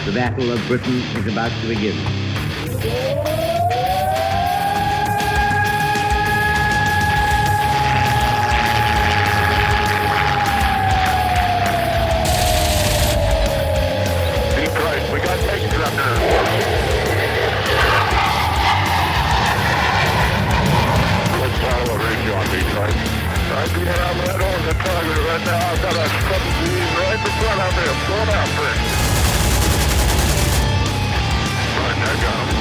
The Battle of Britain is about to begin. Deep right, we got tanks up there. Let's follow a range on deep right. I'm doing out right on the target right now. I've got a couple of these right in front of me. I'm going out for it. Right, I got him.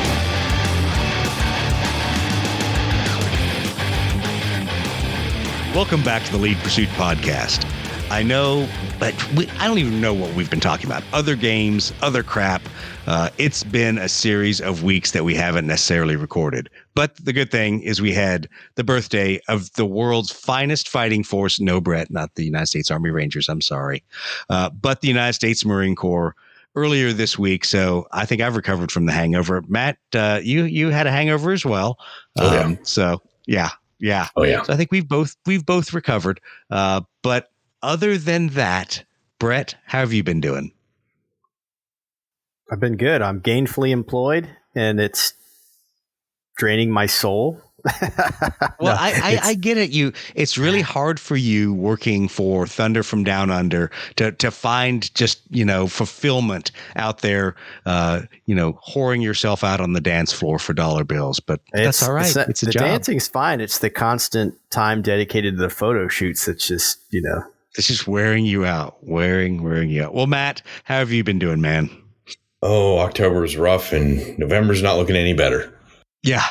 Welcome back to the Lead Pursuit Podcast. I know, but I don't even know what we've been talking about. Other games, other crap. It's been a series of weeks that we haven't necessarily recorded. But the good thing is we had the birthday of the world's finest fighting force. No, Brett, not the United States Army Rangers. I'm sorry. But the United States Marine Corps earlier this week. So I think I've recovered from the hangover. Matt, you had a hangover as well. Oh, yeah. So yeah. Oh, yeah. So I think we've both recovered. But other than that, Brett, how have you been doing? I've been good. I'm gainfully employed, and it's draining my soul. Well, I get it. It's really hard for you working for Thunder from Down Under to find just, fulfillment out there, whoring yourself out on the dance floor for dollar bills. But that's all right. It's a the job. dancing's fine. It's the constant time dedicated to the photo shoots that's just, It's just wearing you out, wearing you out. Well, Matt, how have you been doing, man? Oh, October is rough and November's not looking any better. Yeah.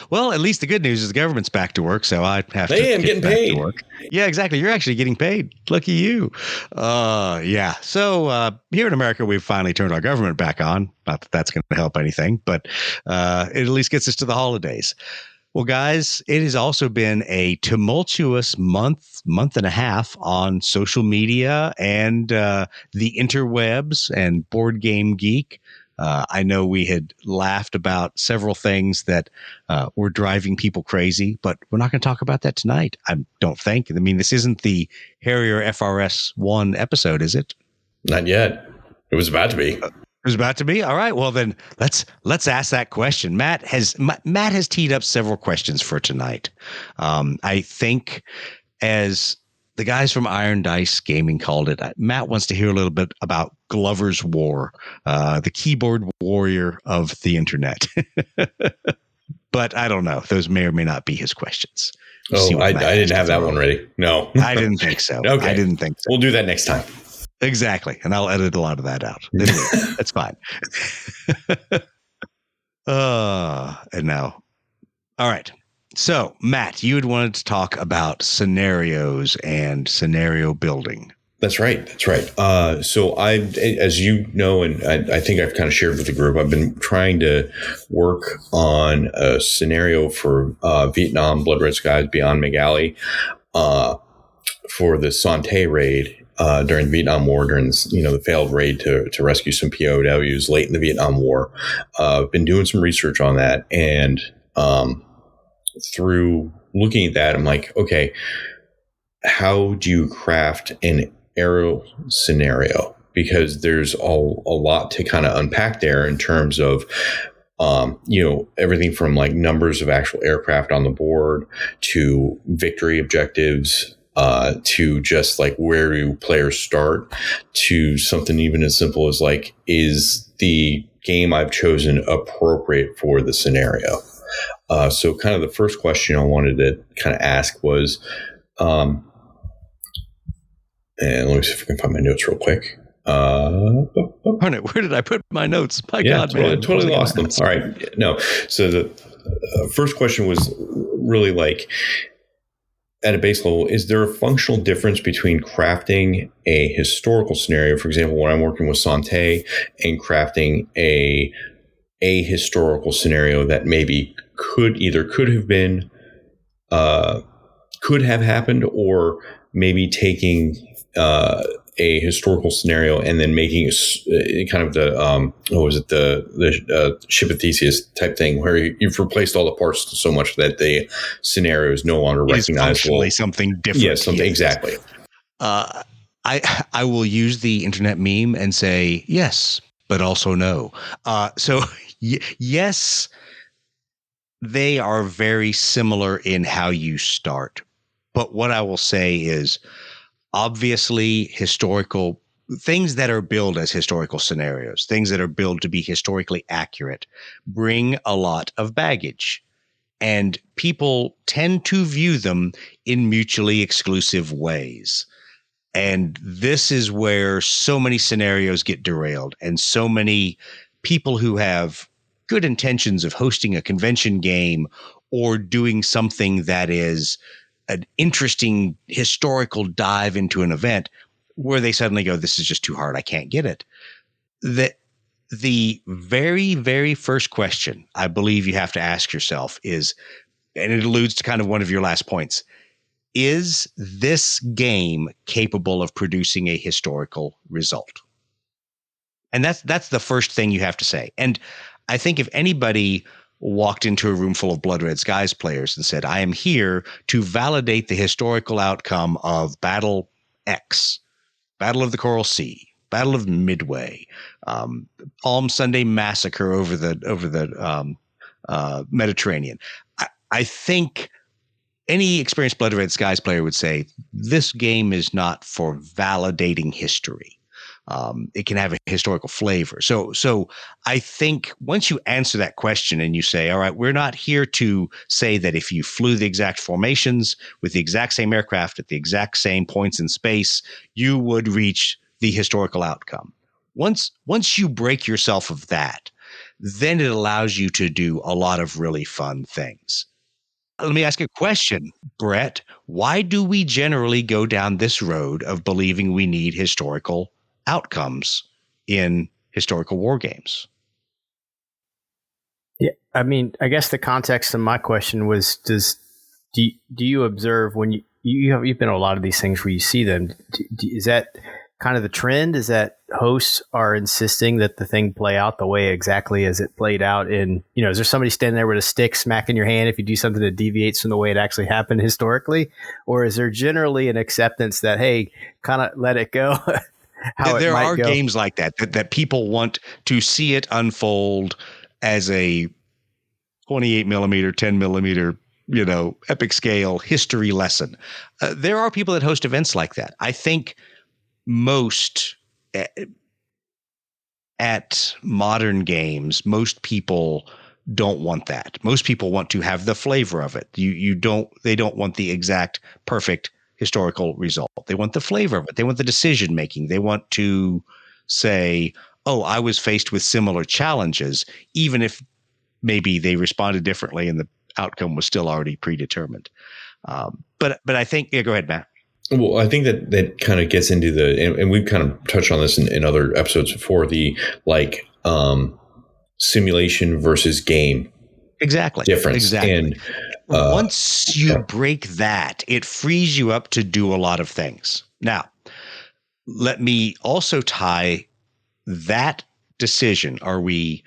Well, at least the good news is the government's back to work, so I have to get getting back paid. To work. Yeah, exactly. You're actually getting paid. Lucky you. Yeah. So here in America, we've finally turned our government back on. Not that that's going to help anything, but it at least gets us to the holidays. Well, guys, it has also been a tumultuous month and a half on social media and the interwebs and Board Game Geek. I know we had laughed about several things that were driving people crazy, but we're not going to talk about that tonight. I don't think. I mean, this isn't the Harrier FRS 1 episode, is it? Not yet. It was about to be. It was about to be. All right. Well, then let's ask that question. Matt has teed up several questions for tonight. I think, as the guys from Iron Dice Gaming called it, Matt wants to hear a little bit about Glover's War, the keyboard warrior of the internet. But I don't know. Those may or may not be his questions. I didn't have that one ready. No, I didn't think so. Okay. I didn't think so. We'll do that next time. Exactly. And I'll edit a lot of that out. Anyway, that's fine. And now. All right. So, Matt, you had wanted to talk about scenarios and scenario building. That's right. So as you know, and I think I've kind of shared with the group, I've been trying to work on a scenario for Vietnam Blood Red Skies Beyond McGalley for the Sante raid. During the Vietnam War, during the failed raid to rescue some POWs late in the Vietnam War. I've been doing some research on that, and through looking at that, I'm like, okay, how do you craft an aerial scenario? Because there's a lot to kind of unpack there in terms of everything from like numbers of actual aircraft on the board to victory objectives, to just like where do players start, to something even as simple as like, is the game I've chosen appropriate for the scenario? So kind of the first question I wanted to kind of ask was, and let me see if I can find my notes real quick. Where did I put my notes? My God, man. I totally lost them. All right. No. So the first question was really like, at a base level, is there a functional difference between crafting a historical scenario, for example, when I'm working with Sante, and crafting a historical scenario that maybe could have been, could have happened, or maybe taking a historical scenario and then making kind of the Ship of Theseus type thing, where you've replaced all the parts so much that the scenario is no longer recognizable. Functionally something different. Yeah, something exactly. I will use the internet meme and say yes, but also no. So yes, they are very similar in how you start. But what I will say is obviously historical things that are billed as historical scenarios, things that are billed to be historically accurate, bring a lot of baggage. And people tend to view them in mutually exclusive ways. And this is where so many scenarios get derailed, and so many people who have good intentions of hosting a convention game or doing something that is an interesting historical dive into an event where they suddenly go, this is just too hard. I can't get it. The very, very first question I believe you have to ask yourself is, and it alludes to kind of one of your last points, is this game capable of producing a historical result? And that's the first thing you have to say. And I think if anybody walked into a room full of Blood Red Skies players and said, I am here to validate the historical outcome of Battle X, Battle of the Coral Sea, Battle of Midway, Palm Sunday Massacre over the Mediterranean, I think any experienced Blood Red Skies player would say this game is not for validating history. It can have a historical flavor. So I think once you answer that question and you say, all right, we're not here to say that if you flew the exact formations with the exact same aircraft at the exact same points in space, you would reach the historical outcome. Once you break yourself of that, then it allows you to do a lot of really fun things. Let me ask a question, Brett. Why do we generally go down this road of believing we need historical outcomes in historical war games? Yeah, I mean, I guess the context of my question was: do you observe when you've been to a lot of these things where you see them? Is that kind of the trend? Is that hosts are insisting that the thing play out the way exactly as it played out in, is there somebody standing there with a stick smacking your hand if you do something that deviates from the way it actually happened historically? Or is there generally an acceptance that, hey, kind of let it go? There are games like that people want to see it unfold as a 28 millimeter, 10 millimeter, epic scale history lesson. There are people that host events like that. I think most at modern games, most people don't want that. Most people want to have the flavor of it. They don't want the exact perfect historical result. They want the flavor of it. They want the decision making. They want to say, oh, I was faced with similar challenges, even if maybe they responded differently and the outcome was still already predetermined. But I think, go ahead, Matt. Well, I think that kind of gets into and we've kind of touched on this in other episodes before, the simulation versus game difference. Exactly. And once you break that, it frees you up to do a lot of things. Now, let me also tie that decision. Are we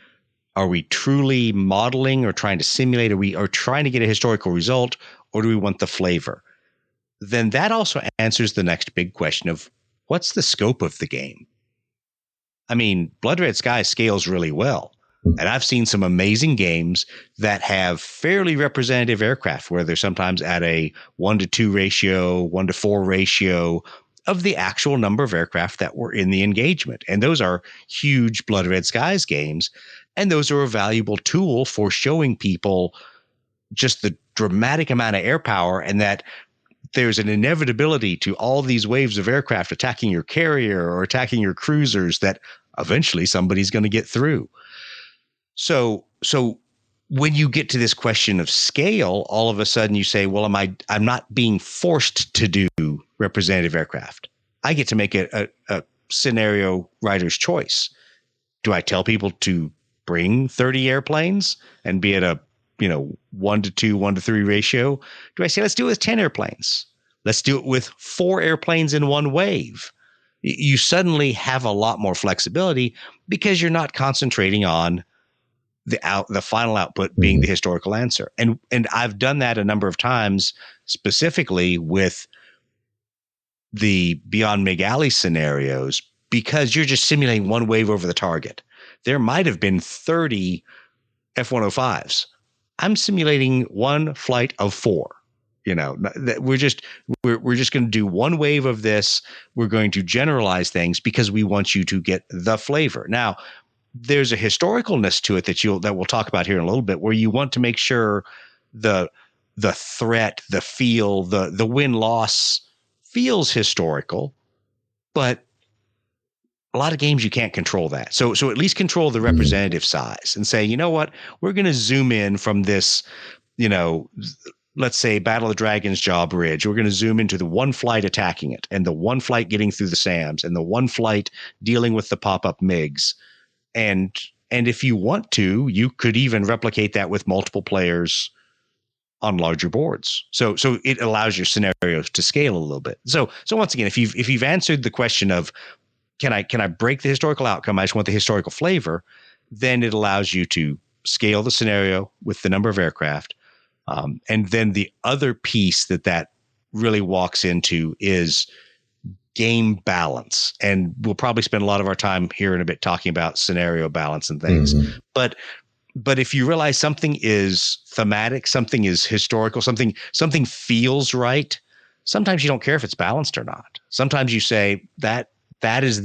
truly modeling or trying to simulate? Are we trying to get a historical result, or do we want the flavor? Then that also answers the next big question of what's the scope of the game? I mean, Blood Red Sky scales really well. And I've seen some amazing games that have fairly representative aircraft where they're sometimes at a 1-to-2 ratio, 1-to-4 ratio of the actual number of aircraft that were in the engagement. And those are huge Blood Red Skies games. And those are a valuable tool for showing people just the dramatic amount of air power, and that there's an inevitability to all these waves of aircraft attacking your carrier or attacking your cruisers that eventually somebody's going to get through. So when you get to this question of scale, all of a sudden you say, well, I'm not being forced to do representative aircraft. I get to make a scenario writer's choice. Do I tell people to bring 30 airplanes and be at a 1-to-2, 1-to-3 ratio? Do I say, let's do it with 10 airplanes? Let's do it with 4 airplanes in one wave. You suddenly have a lot more flexibility because you're not concentrating on the final output being the historical answer. And I've done that a number of times, specifically with the Beyond Mig-Alley scenarios, because you're just simulating one wave over the target. There might have been 30 F-105s. I'm simulating one flight of 4. We're just going to do one wave of this. We're going to generalize things because we want you to get the flavor. Now, there's a historicalness to it that we'll talk about here in a little bit, where you want to make sure the threat, the feel, the win-loss feels historical, but a lot of games you can't control that. So at least control the representative size and say, you know what, we're going to zoom in from this, let's say Battle of the Dragons Jaw Bridge. We're going to zoom into the one flight attacking it, and the one flight getting through the SAMs, and the one flight dealing with the pop-up MiGs. And if you want to, you could even replicate that with multiple players on larger boards. So it allows your scenarios to scale a little bit. So once again, if you've answered the question of can I break the historical outcome, I just want the historical flavor, then it allows you to scale the scenario with the number of aircraft. And then the other piece that really walks into is game balance. And we'll probably spend a lot of our time here in a bit talking about scenario balance and things. Mm-hmm. But if you realize something is thematic, something is historical, something feels right, sometimes you don't care if it's balanced or not. Sometimes you say that is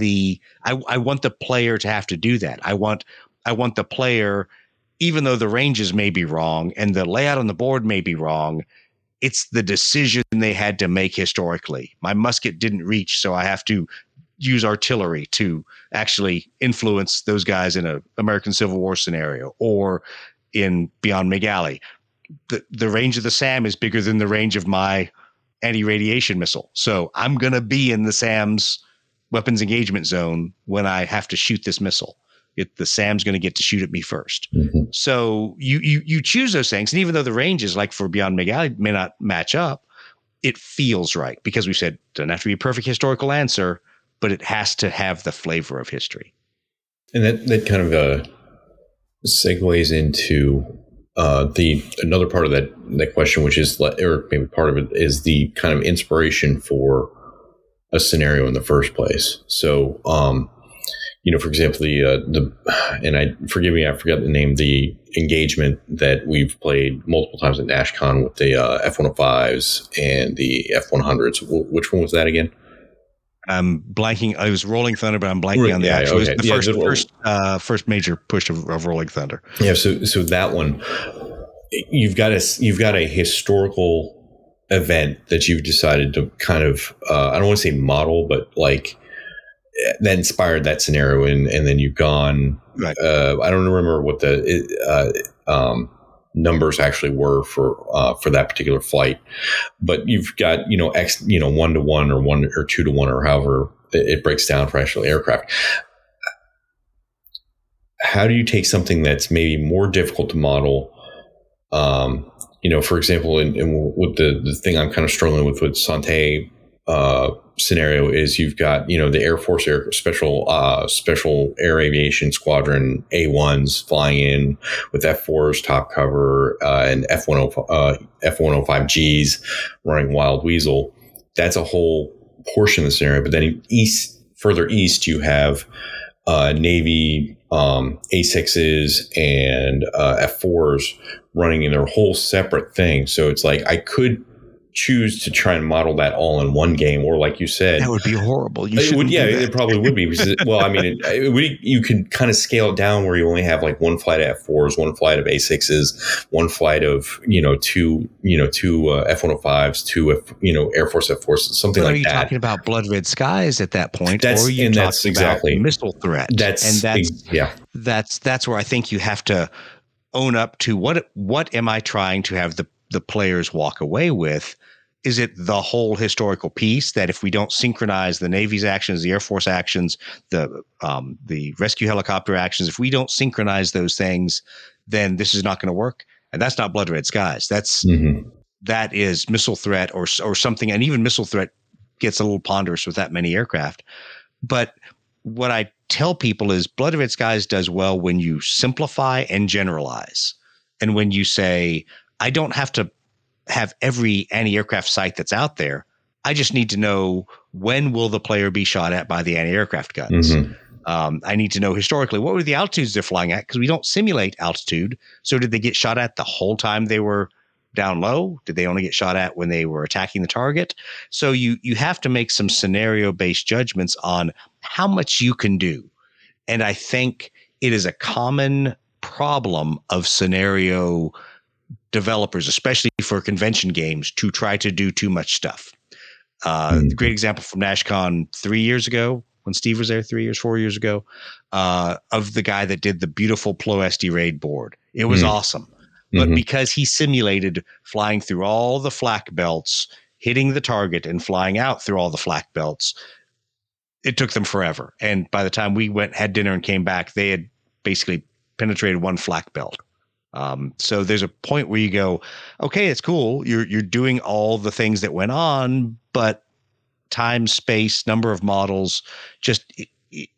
I want the player to have to do that. I want the player, even though the ranges may be wrong and the layout on the board may be wrong, it's the decision they had to make historically. My musket didn't reach, so I have to use artillery to actually influence those guys in an American Civil War scenario, or in Beyond Mig-Alley. The range of the SAM is bigger than the range of my anti-radiation missile. So I'm going to be in the SAM's weapons engagement zone when I have to shoot this missile. The SAM's going to get to shoot at me first. Mm-hmm. So you choose those things. And even though the ranges, like for Beyond Mig-Alley, may not match up, it feels right, because we said it doesn't have to be a perfect historical answer, but it has to have the flavor of history. And that kind of segues into another part of that question, which is, or maybe part of it, is the kind of inspiration for a scenario in the first place. So, for example, forgive me, I forgot the name, the engagement that we've played multiple times at Nashcon with the F-105s and the F-100s. Which one was that again? I'm blanking. I was Rolling Thunder, but I'm blanking on the actual. Okay. It was the first major push of Rolling Thunder. Yeah. So that one, you've got a historical event that you've decided to kind of, I don't want to say model, but like that inspired that scenario, and then you've gone. Right. I don't remember what the numbers actually were for that particular flight, but you've got X 1 to 1 or 1 or 2 to 1 or however it breaks down for actual aircraft. How do you take something that's maybe more difficult to model? For example, with the thing I'm kind of struggling with Sante scenario is you've got the Air Force Special Air Aviation Squadron A1s flying in with F4s top cover and F105Gs running Wild Weasel. That's a whole portion of the scenario. But then further east, you have Navy A6s and F4s running in their whole separate thing. So it's like I could choose to try and model that all in one game, or like you said, that would be horrible. It probably would be. Because, you could kind of scale it down where you only have like one flight of F4s, one flight of A6s, one flight of two F105s, two Air Force F4s, something like that. Are you talking about Blood Red Skies at that point, or are you talking about missile threat? That's where I think you have to own up to what am I trying to have the players walk away with? Is it the whole historical piece that if we don't synchronize the Navy's actions, the Air Force actions, the rescue helicopter actions, if we don't synchronize those things, then this is not going to work? And that's not Blood Red Skies. That is missile threat or something. And even missile threat gets a little ponderous with that many aircraft. But what I tell people is Blood Red Skies does well when you simplify and generalize. And when you say, I don't have to have every anti-aircraft site that's out there. I just need to know, when will the player be shot at by the anti-aircraft guns? I need to know historically, what were the altitudes they're flying at? Because we don't simulate altitude. So did they get shot at the whole time they were down low? Did they only get shot at when they were attacking the target? So you have to make some scenario-based judgments on how much you can do. And I think it is a common problem of scenario developers, especially for convention games, to try to do too much stuff. Great example from Nashcon 3 years ago, when Steve was there, 4 years ago, of the guy that did the beautiful Plo-SD raid board. It was awesome. But because he simulated flying through all the flak belts, hitting the target and flying out through all the flak belts, it took them forever. And by the time we had dinner and came back, they had basically penetrated one flak belt. So there's a point where you go, okay, it's cool. You're doing all the things that went on, but time, space, number of models just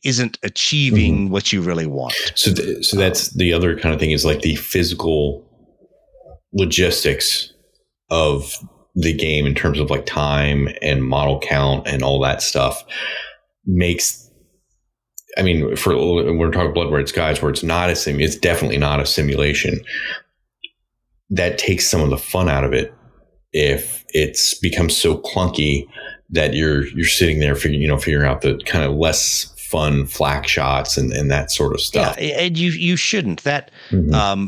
isn't achieving what you really want. So that's the other kind of thing, is like the physical logistics of the game in terms of like time and model count and all that stuff makes, I mean, we're talking Blood Red Skies, where it's definitely not a simulation. That takes some of the fun out of it if it's becomes so clunky that you're sitting there figuring out the kind of less fun flak shots and that sort of stuff. Yeah, and you shouldn't. That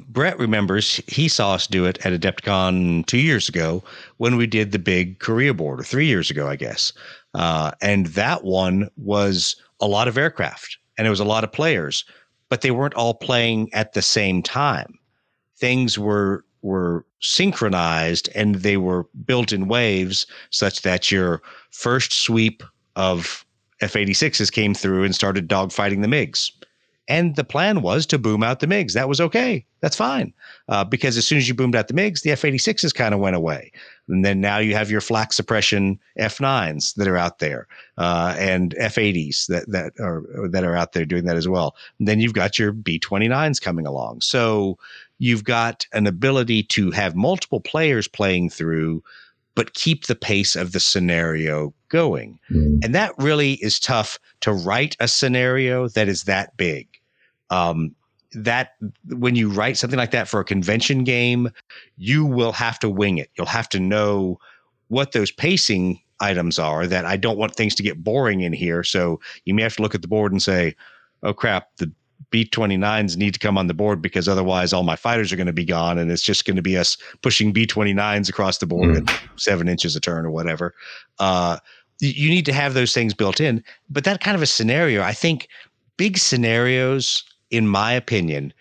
Brett remembers, he saw us do it at Adepticon 2 years ago when we did the big Korea board, or 3 years ago, I guess. And that one was a lot of aircraft and it was a lot of players, but they weren't all playing at the same time. Things were synchronized and they were built in waves such that your first sweep of F-86s came through and started dogfighting the MiGs. And the plan was to boom out the MiGs. That was okay. That's fine. Because as soon as you boomed out the MiGs, the F-86s kind of went away. And then now you have your flak suppression F-9s that are out there, and F-80s that are out there doing that as well. And then you've got your B-29s coming along. So you've got an ability to have multiple players playing through, but keep the pace of the scenario going. And that really is tough to write a scenario that is that big. That when you write something like that for a convention game, you will have to wing it. You'll have to know what those pacing items are, that I don't want things to get boring in here. So you may have to look at the board and say, oh crap, the B-29s need to come on the board because otherwise all my fighters are going to be gone. And it's just going to be us pushing B-29s across the board at 7 inches a turn or whatever. You need to have those things built in, but that kind of a scenario, I think big scenarios, in my opinion,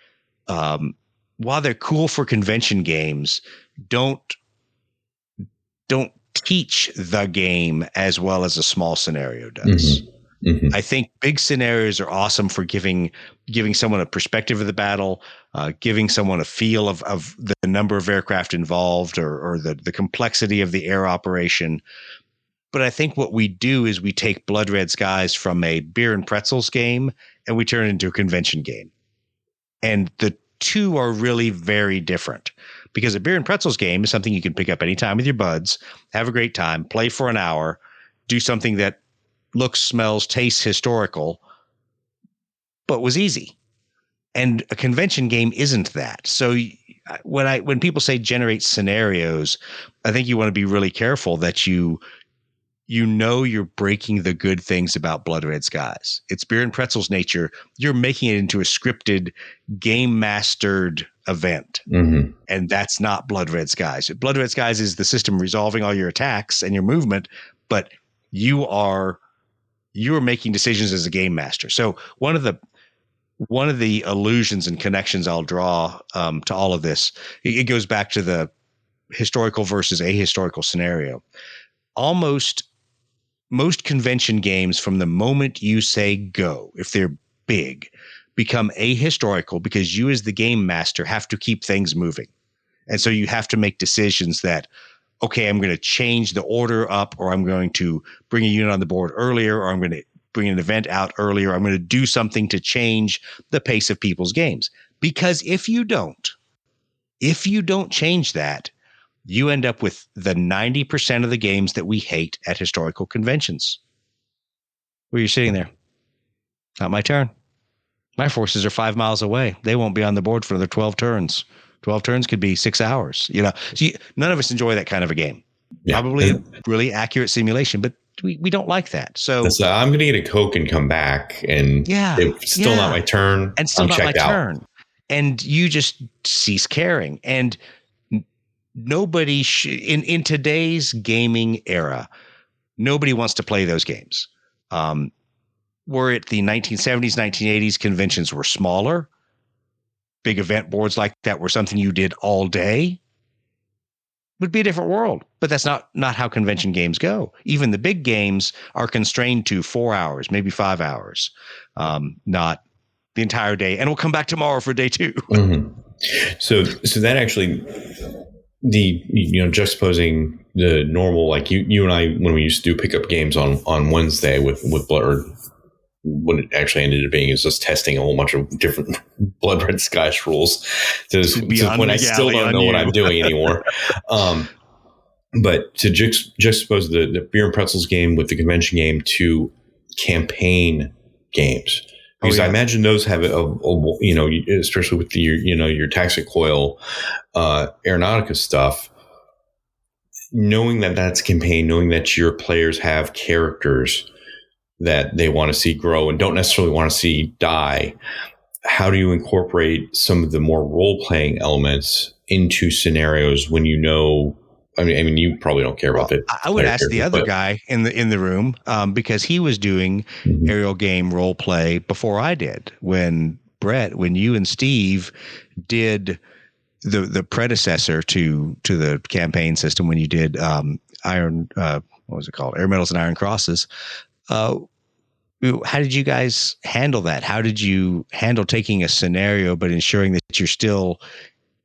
while they're cool for convention games, don't teach the game as well as a small scenario does. I think big scenarios are awesome for giving someone a perspective of the battle, giving someone a feel of the number of aircraft involved or the complexity of the air operation. But I think what we do is we take Blood Red Skies from a beer and pretzels game and we turn it into a convention game. And the two are really very different, because a beer and pretzels game is something you can pick up anytime with your buds, have a great time, play for an hour, do something that looks, smells, tastes historical, but was easy. And a convention game isn't that. So when people say generate scenarios, I think you want to be really careful that you're breaking the good things about Blood Red Skies. It's beer and pretzels nature. You're making it into a scripted, game mastered event. And that's not Blood Red Skies. Blood Red Skies is the system resolving all your attacks and your movement, but you are making decisions as a game master. So one of the illusions and connections I'll draw to all of this, it goes back to the historical versus ahistorical scenario. Most convention games, from the moment you say go, if they're big, become ahistorical because you as the game master have to keep things moving. And so you have to make decisions that, okay, I'm going to change the order up, or I'm going to bring a unit on the board earlier, or I'm going to bring an event out earlier. I'm going to do something to change the pace of people's games. Because if you don't change that, you end up with the 90% of the games that we hate at historical conventions, where you're sitting there. Not my turn. My forces are 5 miles away. They won't be on the board for another 12 turns. 12 turns could be 6 hours. So none of us enjoy that kind of a game. Yeah. Probably a really accurate simulation, but we don't like that. So I'm going to get a Coke and come back, and it's still not my turn. And still I'm not my checked out. turn. And you just cease caring. And nobody in today's gaming era, nobody wants to play those games. Where at the 1970s, 1980s, conventions were smaller. Big event boards like that were something you did all day. Would be a different world, but that's not how convention games go. Even the big games are constrained to 4 hours, maybe 5 hours, not the entire day. And we'll come back tomorrow for day 2. Mm-hmm. So that actually, juxtaposing the normal, like you and I, when we used to do pickup games on Wednesday with Blood, or what it actually ended up being is just testing a whole bunch of different Blood Red Skies rules. To when I still don't know what I'm doing anymore. But to juxtapose the Beer and Pretzels game with the convention game to campaign games, because I imagine those have especially with your Tactic Coil, Aeronautica stuff. Knowing that that's a campaign, knowing that your players have characters that they want to see grow and don't necessarily want to see die, how do you incorporate some of the more role-playing elements into scenarios when I mean, you probably don't care about it. I would ask the other guy in the room, because he was doing aerial game role play before I did. When you and Steve did the predecessor to the campaign system, when you did Iron, what was it called? Air Medals and Iron Crosses. How did you guys handle that? How did you handle taking a scenario but ensuring that you're still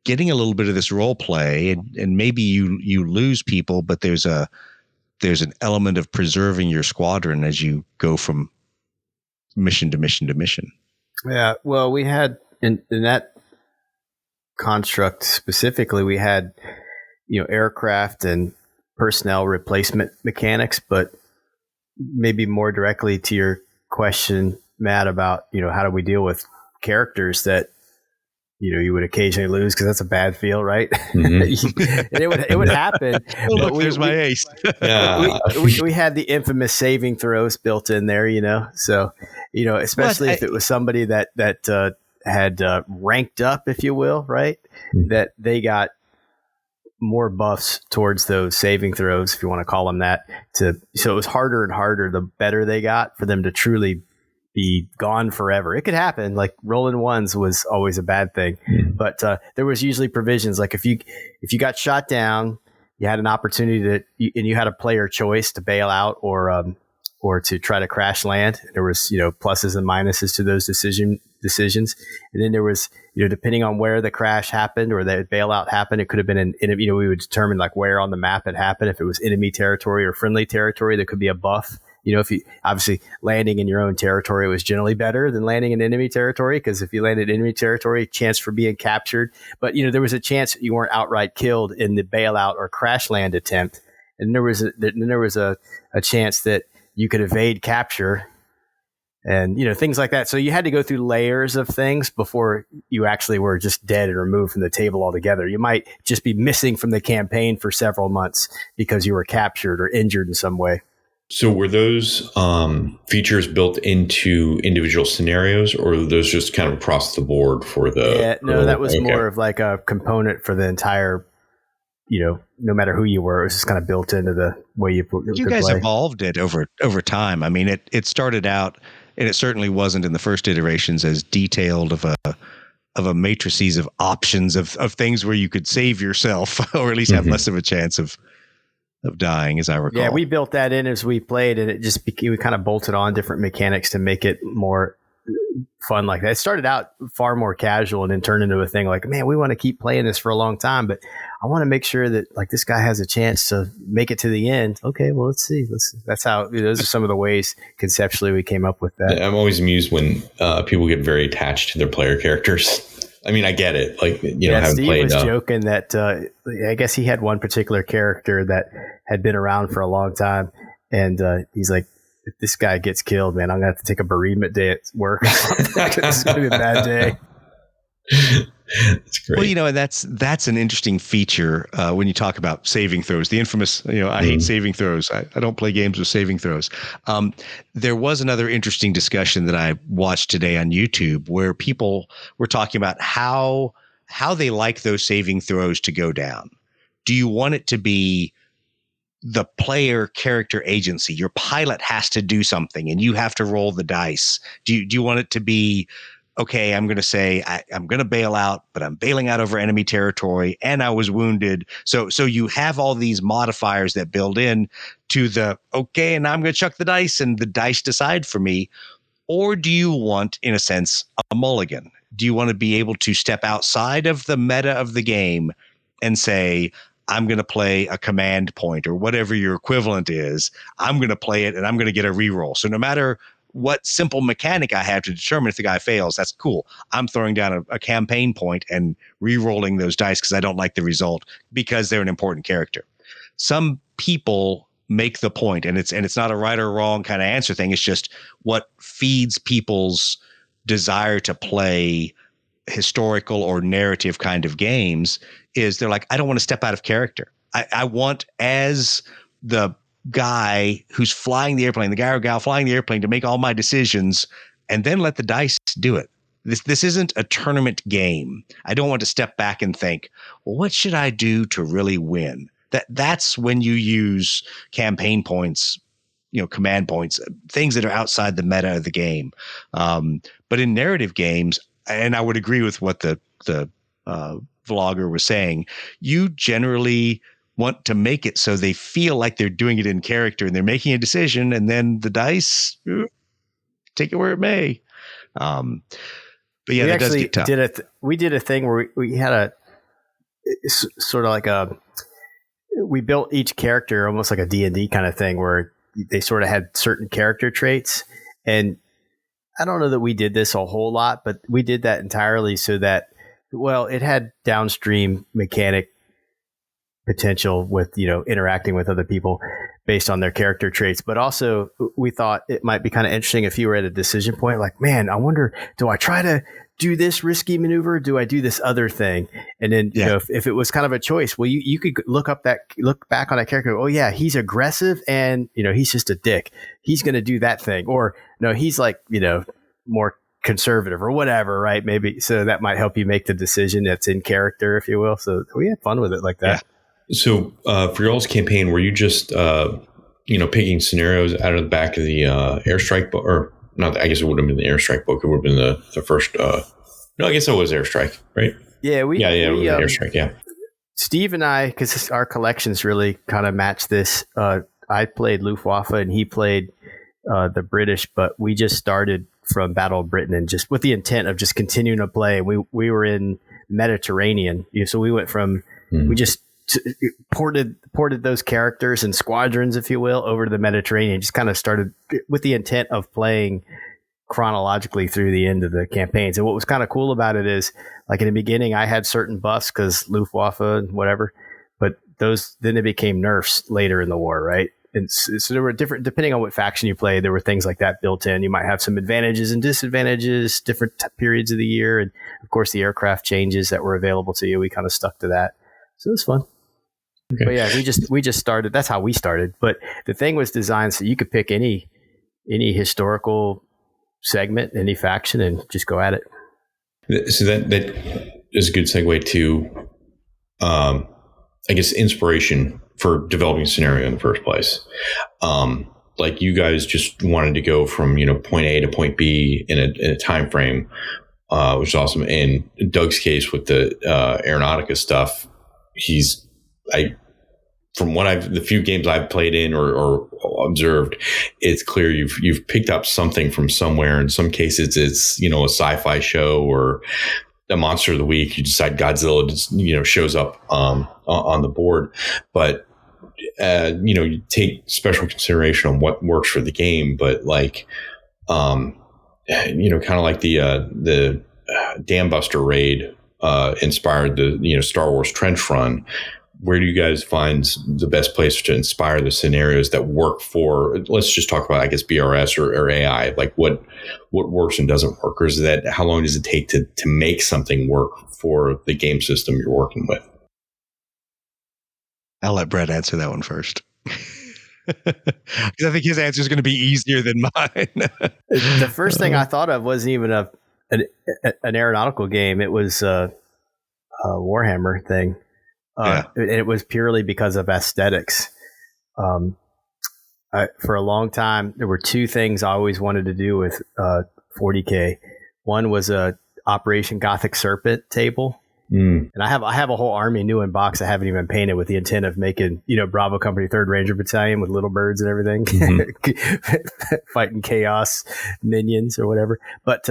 getting a little bit of this role play, and maybe you lose people, but there's an element of preserving your squadron as you go from mission to mission to mission? Yeah, well, we had in that construct specifically, we had aircraft and personnel replacement mechanics, but maybe more directly to your question, Matt, about how do we deal with characters that you would occasionally lose, because that's a bad feel, right? Mm-hmm. And it would happen. Oh, look, there's my ace. we had the infamous saving throws built in there, So, especially if it was somebody that had ranked up, if you will, right? Mm-hmm. That they got more buffs towards those saving throws, if you want to call them that. So it was harder and harder the better they got for them to truly be gone forever. It could happen. Like rolling ones was always a bad thing, but there was usually provisions. Like if you got shot down, you had an opportunity and you had a player choice to bail out or to try to crash land. There was pluses and minuses to those decisions, and then there was depending on where the crash happened or the bailout happened, it could have been we would determine like where on the map it happened. If it was enemy territory or friendly territory, there could be a buff. If you obviously landing in your own territory was generally better than landing in enemy territory, because if you landed in enemy territory, chance for being captured. But there was a chance that you weren't outright killed in the bailout or crash land attempt, and there was a chance that you could evade capture, and things like that. So you had to go through layers of things before you actually were just dead and removed from the table altogether. You might just be missing from the campaign for several months because you were captured or injured in some way. So were those features built into individual scenarios, or were those just kind of across the board for the? Yeah, no, that was more of like a component for the entire. No matter who you were, it was just kind of built into the way you guys play. Evolved it over time. I mean, it started out, and it certainly wasn't in the first iterations as detailed of a matrices of options of things where you could save yourself or at least have less of a chance of dying, as I recall. Yeah, we built that in as we played, and it just we kind of bolted on different mechanics to make it more fun like that. It started out far more casual and then turned into a thing like, man, we want to keep playing this for a long time, but I want to make sure that like this guy has a chance to make it to the end. Okay, well, let's see. That's how, those are some of the ways conceptually we came up with that. I'm always amused when people get very attached to their player characters. I mean, I get it. Like, having Steve played. was joking that I guess he had one particular character that had been around for a long time, and he's like, if this guy gets killed, man, I'm gonna have to take a bereavement day at work. This is gonna be a bad day. That's great. Well, and that's an interesting feature when you talk about saving throws. The infamous, I hate saving throws. I don't play games with saving throws. There was another interesting discussion that I watched today on YouTube where people were talking about how they like those saving throws to go down. Do you want it to be the player character agency? Your pilot has to do something and you have to roll the dice. Do you want it to be, okay, I'm going to say I'm going to bail out, but I'm bailing out over enemy territory and I was wounded. So you have all these modifiers that build in to the, okay, and I'm going to chuck the dice and the dice decide for me. Or do you want, in a sense, a mulligan? Do you want to be able to step outside of the meta of the game and say, I'm going to play a command point or whatever your equivalent is. I'm going to play it and I'm going to get a reroll. So no matter what simple mechanic I have to determine if the guy fails, that's cool. I'm throwing down a campaign point and re-rolling those dice because I don't like the result because they're an important character. Some people make the point, and it's not a right or wrong kind of answer thing. It's just what feeds people's desire to play historical or narrative kind of games is they're like, I don't want to step out of character. I want, as the guy who's flying the airplane, the guy or gal flying the airplane, to make all my decisions and then let the dice do it. This isn't a tournament game. I don't want to step back and think, well, what should I do to really win? That's when you use campaign points, command points, things that are outside the meta of the game. But in narrative games, and I would agree with what the vlogger was saying, you generally want to make it so they feel like they're doing it in character and they're making a decision, and then the dice take it where it may. But yeah, that does get tough. We did a thing where we had sort of like we built each character almost like a D&D kind of thing where they sort of had certain character traits. And I don't know that we did this a whole lot, but we did that entirely so that, well, it had downstream mechanic potential with, interacting with other people based on their character traits. But also we thought it might be kind of interesting if you were at a decision point, like, man, I wonder, do I try to do this risky maneuver? Do I do this other thing? And then, if it was kind of a choice, well, you could look back on that character. Oh yeah, he's aggressive and, he's just a dick. He's going to do that thing. Or no, he's like, more conservative or whatever, right? Maybe. So that might help you make the decision that's in character, if you will. So we had fun with it like that. Yeah. So for your all's campaign, were you just, picking scenarios out of the back of the airstrike book, or not? I guess it would have been the airstrike book. It would have been the first. No, I guess it was airstrike, right? Yeah, it was airstrike. Yeah. Steve and I, because our collections really kind of match this. I played Luftwaffe and he played the British, but we just started from Battle of Britain and just with the intent of just continuing to play. We were in Mediterranean, so we went from we just ported those characters and squadrons, if you will, over to the Mediterranean. Just kind of started with the intent of playing chronologically through the end of the campaigns. And what was kind of cool about it is, like in the beginning, I had certain buffs because Luftwaffe and whatever, but those then they became nerfs later in the war, right? And so there were different, depending on what faction you play, there were things like that built in. You might have some advantages and disadvantages, different periods of the year. And of course, the aircraft changes that were available to you, we kind of stuck to that. So it was fun. Okay. But yeah, we just started. That's how we started. But the thing was designed so you could pick any historical segment, any faction, and just go at it. So that is a good segue to, I guess, inspiration for developing a scenario in the first place. Like you guys just wanted to go from point A to point B in a time frame, which is awesome. In Doug's case with the aeronautica stuff, from the few games I've played in or observed, it's clear you've picked up something from somewhere. In some cases, it's a sci-fi show or a monster of the week. You decide Godzilla just, shows up on the board, but you take special consideration on what works for the game. But like, kind of like the Dam Buster raid inspired the Star Wars Trench Run. Where do you guys find the best place to inspire the scenarios that work for? Let's just talk about, I guess, BRS or AI. Like what works and doesn't work, or is that how long does it take to make something work for the game system you're working with? I'll let Brett answer that one first. Because I think his answer is going to be easier than mine. The first thing I thought of wasn't even an aeronautical game. It was a Warhammer thing. It was purely because of aesthetics. For a long time, there were two things I always wanted to do with 40K. One was a Operation Gothic Serpent table. And I have a whole army new in box I haven't even painted with the intent of making, Bravo Company 3rd Ranger Battalion with little birds and everything, fighting chaos minions or whatever. But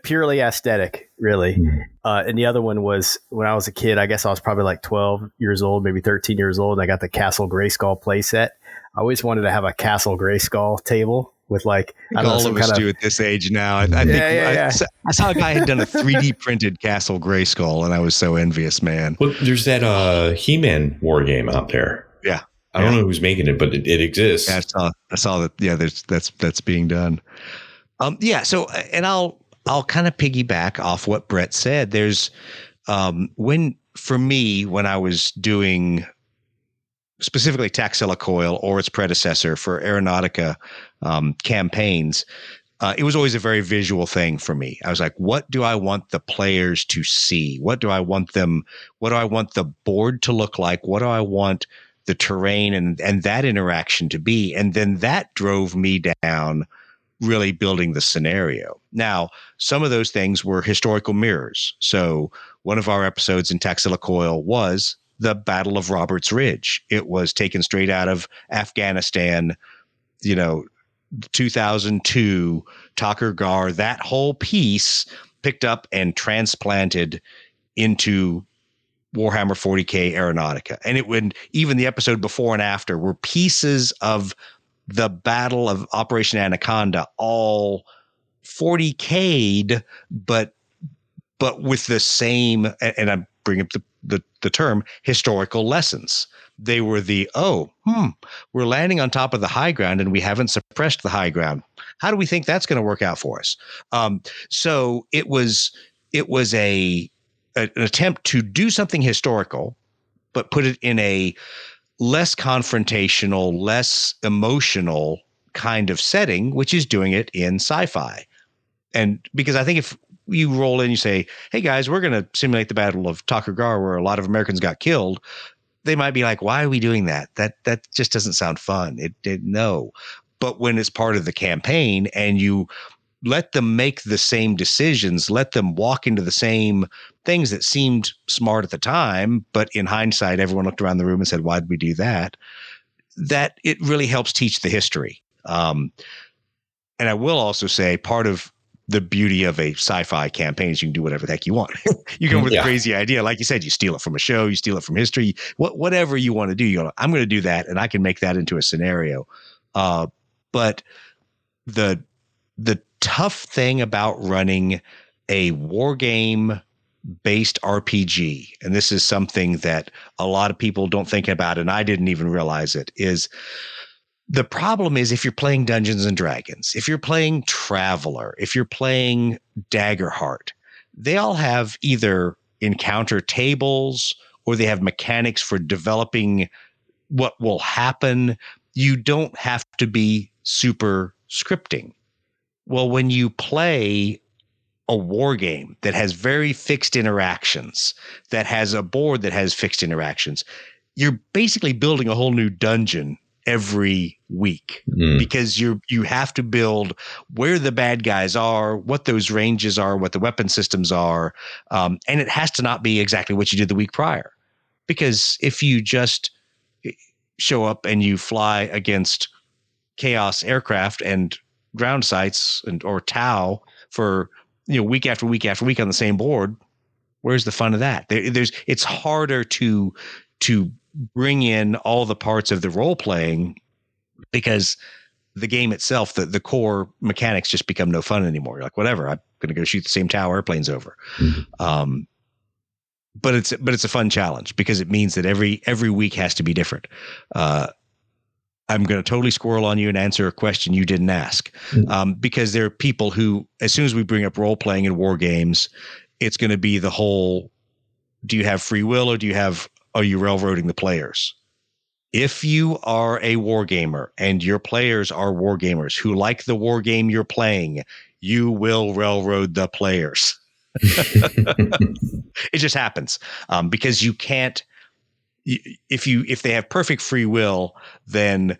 purely aesthetic, really. And the other one was when I was a kid, I guess I was probably like 12 years old, maybe 13 years old. And I got the Castle Grayskull playset. I always wanted to have a Castle Grayskull table with like, I all of us do at this age now. I think I saw a guy had done a 3D printed Castle Grayskull, and I was so envious, man. Well, there's that He-Man war game out there. Yeah. I don't know who's making it, but it exists. Yeah, I saw that. Yeah, that's being done. So, and I'll kind of piggyback off what Brett said. There's when I was doing specifically Taxilla Coil or its predecessor for Aeronautica campaigns, it was always a very visual thing for me. I was like, what do I want the players to see? What do I want the board to look like? What do I want the terrain and that interaction to be? And then that drove me down really building the scenario. Now, some of those things were historical mirrors. So one of our episodes in Taxilla Coil was the Battle of Roberts Ridge. It was taken straight out of Afghanistan, 2002, Takur Ghar, that whole piece picked up and transplanted into Warhammer 40K Aeronautica. And it would, even the episode before and after were pieces of the Battle of Operation Anaconda, all 40K'd, but with the same, and I bring up the term historical lessons. They were we're landing on top of the high ground and we haven't suppressed the high ground. How do we think that's going to work out for us? So it was an attempt to do something historical, but put it in a less confrontational, less emotional kind of setting, which is doing it in sci-fi. And because I think if you roll in, you say, hey guys, we're going to simulate the Battle of Takur Ghar where a lot of Americans got killed, they might be like, why are we doing that? That just doesn't sound fun. No. But when it's part of the campaign and you let them make the same decisions, let them walk into the same things that seemed smart at the time, but in hindsight, everyone looked around the room and said, why did we do that? That it really helps teach the history. And I will also say part of the beauty of a sci-fi campaign is you can do whatever the heck you want. You come with a crazy idea. Like you said, you steal it from a show, you steal it from history, whatever you want to do. You go, I'm going to do that and I can make that into a scenario. But the tough thing about running a war game based RPG, and this is something that a lot of people don't think about, and I didn't even realize it, is the problem is if you're playing Dungeons and Dragons, if you're playing Traveler, if you're playing Daggerheart, they all have either encounter tables or they have mechanics for developing what will happen. You don't have to be super scripting. Well, when you play a war game that has very fixed interactions, that has a board that has fixed interactions, you're basically building a whole new dungeon every week because you have to build where the bad guys are, what those ranges are, what the weapon systems are. And it has to not be exactly what you did the week prior. Because if you just show up and you fly against chaos aircraft and ground sites or Tau for week after week after week on the same board, where's the fun of that? It's harder to bring in all the parts of the role playing because the game itself, the core mechanics just become no fun anymore. You're like, whatever, I'm going to go shoot the same tower airplanes over. But it's a fun challenge because it means that every week has to be different. I'm going to totally squirrel on you and answer a question you didn't ask, because there are people who, as soon as we bring up role playing in war games, it's going to be the whole: do you have free will, or are you railroading the players? If you are a war gamer and your players are war gamers who like the war game you're playing, you will railroad the players. It just happens, because you can't. If they have perfect free will, then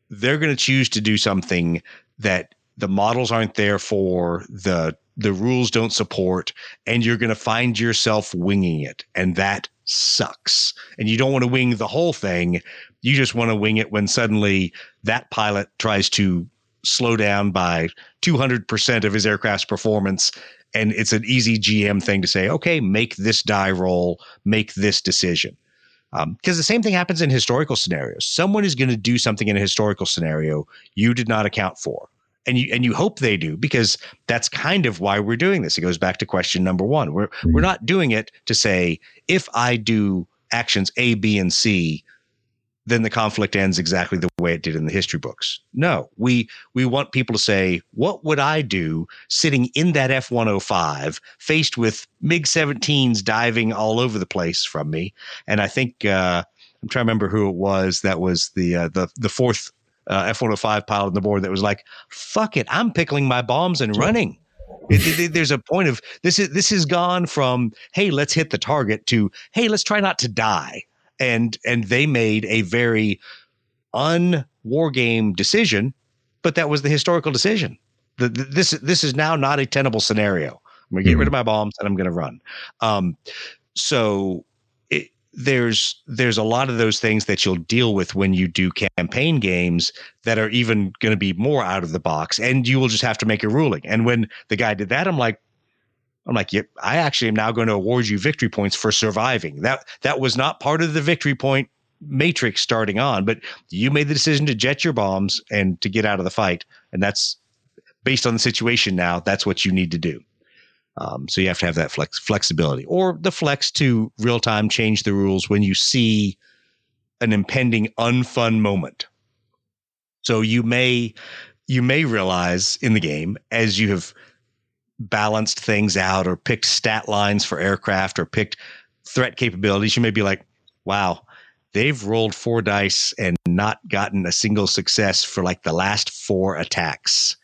they're going to choose to do something that the models aren't there for, the rules don't support, and you're going to find yourself winging it, and that sucks. And you don't want to wing the whole thing. You just want to wing it when suddenly that pilot tries to slow down by 200% of his aircraft's performance. And it's an easy GM thing to say, okay, make this die roll, make this decision. Because the same thing happens in historical scenarios. Someone is going to do something in a historical scenario you did not account for. And you hope they do, because that's kind of why we're doing this. It goes back to question number one. We're not doing it to say, if I do actions A, B, and C, then the conflict ends exactly the way it did in the history books. No, we want people to say, what would I do sitting in that F-105 faced with MiG-17s diving all over the place from me? And I think I'm trying to remember who it was that was the fourth F-105 pilot on the board that was like, fuck it, I'm pickling my bombs and running. There's a point of this has gone from, hey, let's hit the target, to, hey, let's try not to die. And they made a very un-war game decision, but that was the historical decision. This is now not a tenable scenario. I'm going to get rid of my bombs and I'm going to run. So there's a lot of those things that you'll deal with when you do campaign games that are even going to be more out of the box, and you will just have to make a ruling. And when the guy did that, I'm like, yep, I actually am now going to award you victory points for surviving. That was not part of the victory point matrix starting on, but you made the decision to jet your bombs and to get out of the fight. And that's based on the situation now. That's what you need to do. So you have to have that flexibility, or the flex to real time change the rules when you see an impending unfun moment. So you may realize in the game, as you have balanced things out or picked stat lines for aircraft or picked threat capabilities, you may be like, wow, they've rolled 4 dice and not gotten a single success for like the last 4 attacks.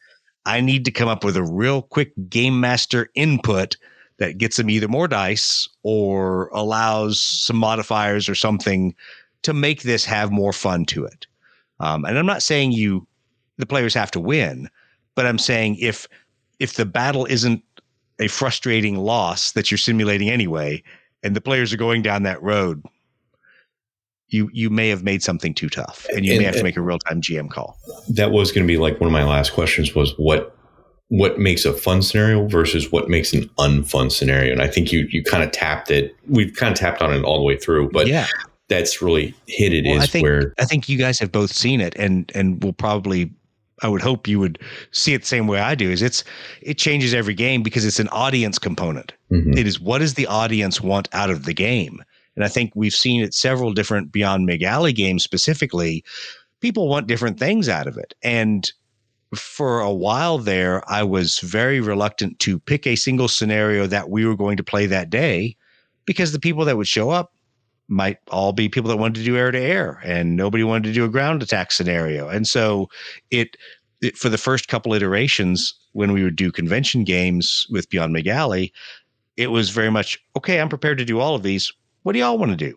I need to come up with a real quick game master input that gets them either more dice or allows some modifiers or something to make this have more fun to it. And I'm not saying the players have to win, but I'm saying if the battle isn't a frustrating loss that you're simulating anyway, and the players are going down that road, you may have made something too tough, and you may have to make a real-time GM call. That was going to be like one of my last questions, was what makes a fun scenario versus what makes an unfun scenario. And I think you kind of tapped it. We've kind of tapped on it all the way through, but yeah, that's really hit it. Well, I think you guys have both seen it, and will probably, I would hope you would see it the same way I do, is it changes every game because it's an audience component. Mm-hmm. It is, what does the audience want out of the game? And I think we've seen it several different Beyond McGalley games specifically. People want different things out of it. And for a while there, I was very reluctant to pick a single scenario that we were going to play that day, because the people that would show up might all be people that wanted to do air to air, and nobody wanted to do a ground attack scenario. And so it for the first couple iterations, when we would do convention games with Beyond McGalley, it was very much, okay, I'm prepared to do all of these. What do y'all want to do?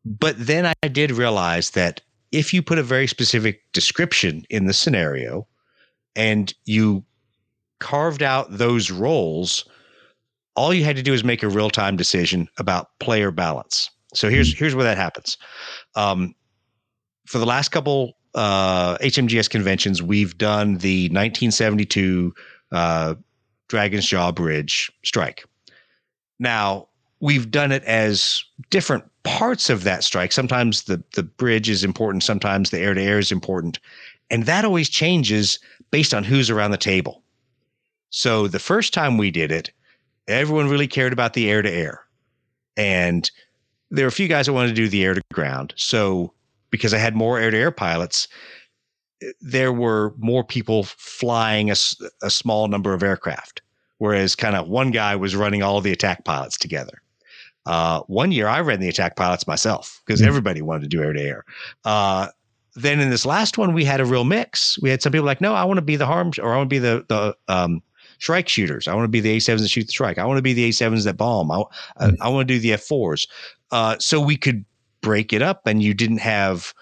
But then I did realize that if you put a very specific description in the scenario and you carved out those roles, all you had to do is make a real-time decision about player balance. So here's where that happens. For the last couple HMGS conventions, we've done the 1972 Dragon's Jaw Bridge strike. Now, we've done it as different parts of that strike. Sometimes the bridge is important. Sometimes the air-to-air is important. And that always changes based on who's around the table. So the first time we did it, everyone really cared about the air-to-air. And there were a few guys that wanted to do the air-to-ground. So because I had more air-to-air pilots, there were more people flying a small number of aircraft, whereas kind of one guy was running all the attack pilots together. One year I ran the attack pilots myself because everybody wanted to do air-to-air. Then in this last one, we had a real mix. We had some people like, no, I want to be the harm, or I want to be the Shrike shooters. I want to be the A7s that shoot the Shrike. I want to be the A7s that bomb. I want to do the F4s. So we could break it up, and you didn't have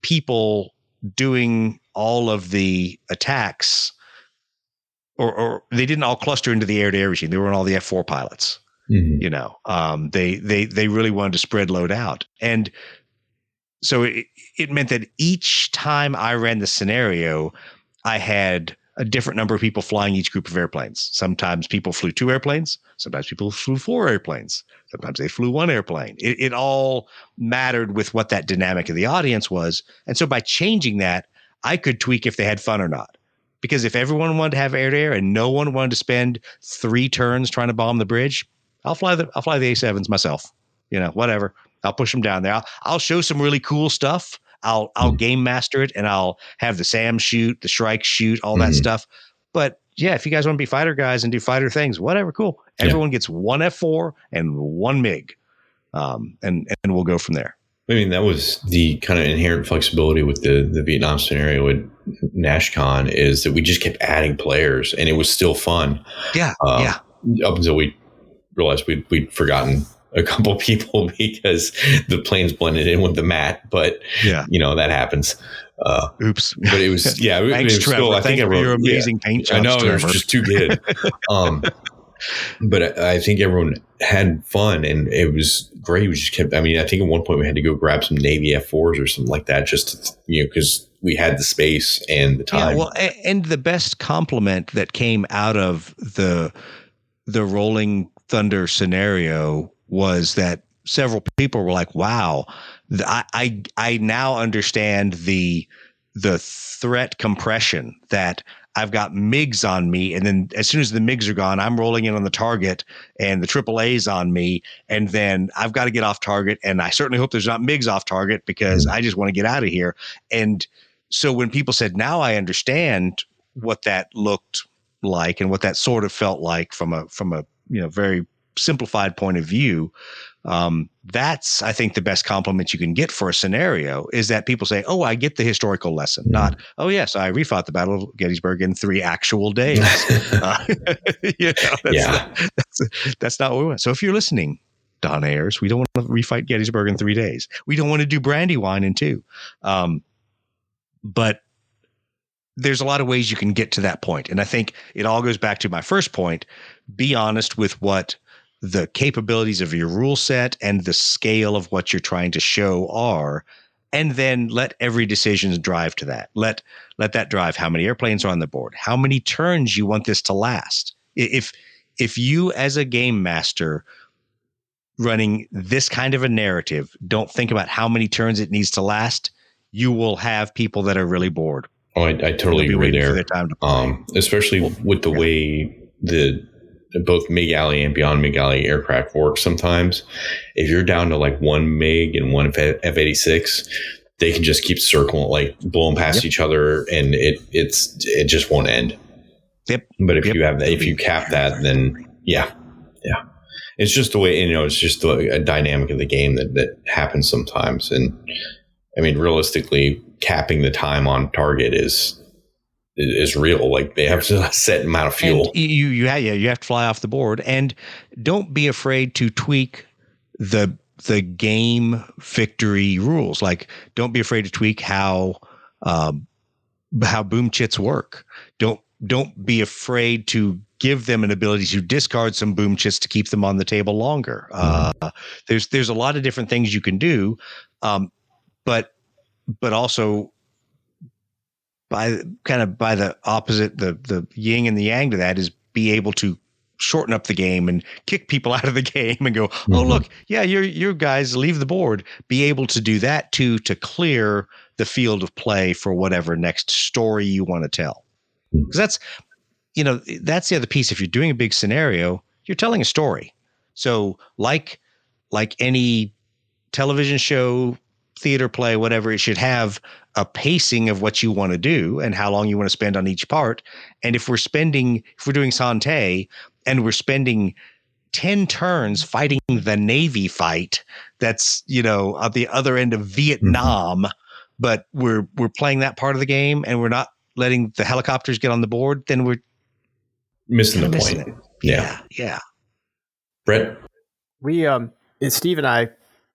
people doing all of the attacks, or they didn't all cluster into the air-to-air machine. They were on all the F4 pilots. You know, they really wanted to spread load out. And so it meant that each time I ran the scenario, I had a different number of people flying each group of airplanes. Sometimes people flew 2 airplanes. Sometimes people flew 4 airplanes. Sometimes they flew 1 airplane. It all mattered with what that dynamic of the audience was. And so by changing that, I could tweak if they had fun or not. Because if everyone wanted to have air-to-air and no one wanted to spend 3 turns trying to bomb the bridge, I'll fly the A7s myself. You know, whatever. I'll push them down there. I'll show some really cool stuff. I'll game master it, and I'll have the Sam shoot, the Shrike shoot, all that stuff. But yeah, if you guys want to be fighter guys and do fighter things, whatever, cool. Everyone gets 1 F4 and 1 MiG, and we'll go from there. I mean, that was the kind of inherent flexibility with the Vietnam scenario with Nashcon, is that we just kept adding players, and it was still fun. Yeah, up until we realized we'd forgotten a couple people because the planes blended in with the mat, but you know, that happens. Oops. But it was, Thanks, it was still, I think everyone, your amazing paint jobs, I know, Trevor. it was just too good. But I think everyone had fun, and it was great. We just kept, I mean, I think at one point we had to go grab some Navy F4s or something like that, just to, you know, because we had the space and the time. Yeah, well, and the best compliment that came out of the Rolling Thunder scenario was that several people were like, wow, I now understand the threat compression, that I've got MiGs on me, and then as soon as the MiGs are gone, I'm rolling in on the target, and the AAA's on me, and then I've got to get off target, and I certainly hope there's not MiGs off target because I just want to get out of here. And so when people said, now I understand what that looked like and what that sort of felt like from a you know, very simplified point of view, that's, I think, the best compliment you can get for a scenario, is that people say, oh, I get the historical lesson, not, oh yes, I refought the Battle of Gettysburg in 3 actual days. You know, that's not what we want. So if you're listening, Don Ayers, we don't want to refight Gettysburg in 3 days. We don't want to do Brandywine in 2. But there's a lot of ways you can get to that point. And I think it all goes back to my first point. Be honest with what the capabilities of your rule set and the scale of what you're trying to show are, and then let every decision drive to that. Let that drive how many airplanes are on the board, how many turns you want this to last. If you as a game master running this kind of a narrative don't think about how many turns it needs to last, you will have people that are really bored. Oh, I totally agree there. Especially with the way both MiG Alley and Beyond MiG Alley aircraft work sometimes. If you're down to like 1 MiG and 1 F-86, they can just keep circling, like blowing past each other, and it just won't end. Yep. But if you have that, if you cap that, then yeah. It's just the way, you know, it's just a dynamic of the game that happens sometimes. And I mean, realistically, capping the time on target is real. Like, they have a set amount of fuel. And you have to fly off the board, and don't be afraid to tweak the game victory rules. Like, don't be afraid to tweak how boom chits work. Don't be afraid to give them an ability to discard some boom chits to keep them on the table longer. There's a lot of different things you can do, but also by the opposite, the yin and the yang to that is be able to shorten up the game and kick people out of the game and go, oh, look, yeah, your guys leave the board. Be able to do that too, to clear the field of play for whatever next story you want to tell. Because that's the other piece. If you're doing a big scenario, you're telling a story. So like any television show, theater play, whatever, it should have a pacing of what you want to do and how long you want to spend on each part. And if we're doing Sante and we're spending 10 turns fighting the Navy fight, that's, at the other end of Vietnam, but we're playing that part of the game and we're not letting the helicopters get on the board, then we're missing the point. It. Yeah. Brett? We, Steve and I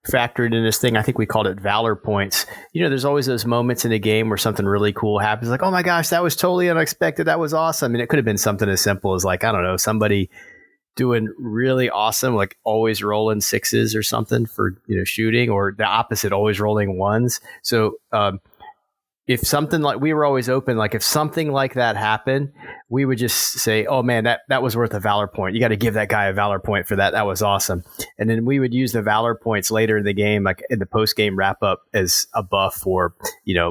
factored in this thing. I think we called it Valor points. There's always those moments in a game where something really cool happens. Like, oh my gosh, that was totally unexpected. That was awesome. And it could have been something as simple as like, I don't know, somebody doing really awesome, like always rolling sixes or something for, shooting, or the opposite, always rolling ones. So, if something like, we were always open, like if something like that happened, we would just say, oh man, that was worth a Valor point. You got to give that guy a Valor point for that. That was awesome. And then we would use the Valor points later in the game, like in the post game wrap up, as a buff, or,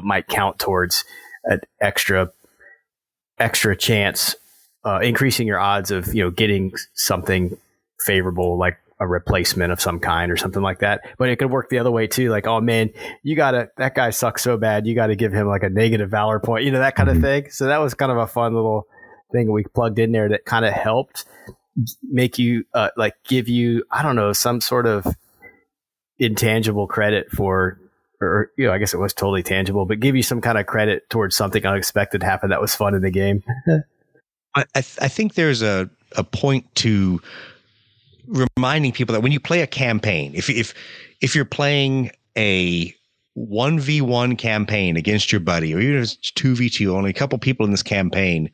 might count towards an extra chance, increasing your odds of, getting something favorable, like a replacement of some kind or something like that. But it could work the other way too. Like, oh man, that guy sucks so bad, you got to give him like a negative Valor point, that kind of thing. So that was kind of a fun little thing we plugged in there that kind of helped make you give you, I don't know, some sort of intangible credit for, or I guess it was totally tangible, but give you some kind of credit towards something unexpected happened that was fun in the game. I think there's a point to reminding people that when you play a campaign, if you're playing a 1v1 campaign against your buddy, or even if it's 2v2, only a couple people in this campaign,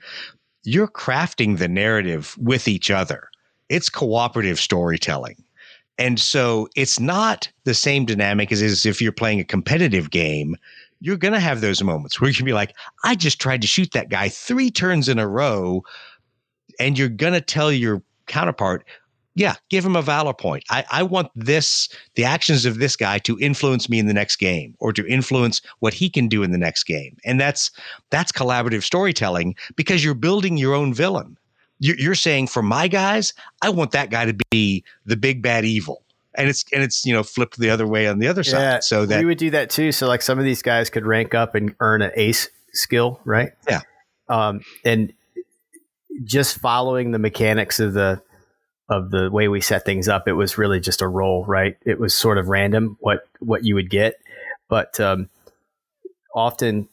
you're crafting the narrative with each other. It's cooperative storytelling. And so it's not the same dynamic as if you're playing a competitive game. You're going to have those moments where you can be like, I just tried to shoot that guy 3 turns in a row. And you're going to tell your counterpart, yeah, give him a Valor point. I want the actions of this guy to influence me in the next game, or to influence what he can do in the next game. And that's collaborative storytelling, because you're building your own villain. You're saying, for my guys, I want that guy to be the big bad evil. And it's flipped the other way on the other side. So that we would do that too. So like some of these guys could rank up and earn an ace skill, right? Yeah. And just following the mechanics of the way we set things up, it was really just a roll, right? It was sort of random what you would get. But often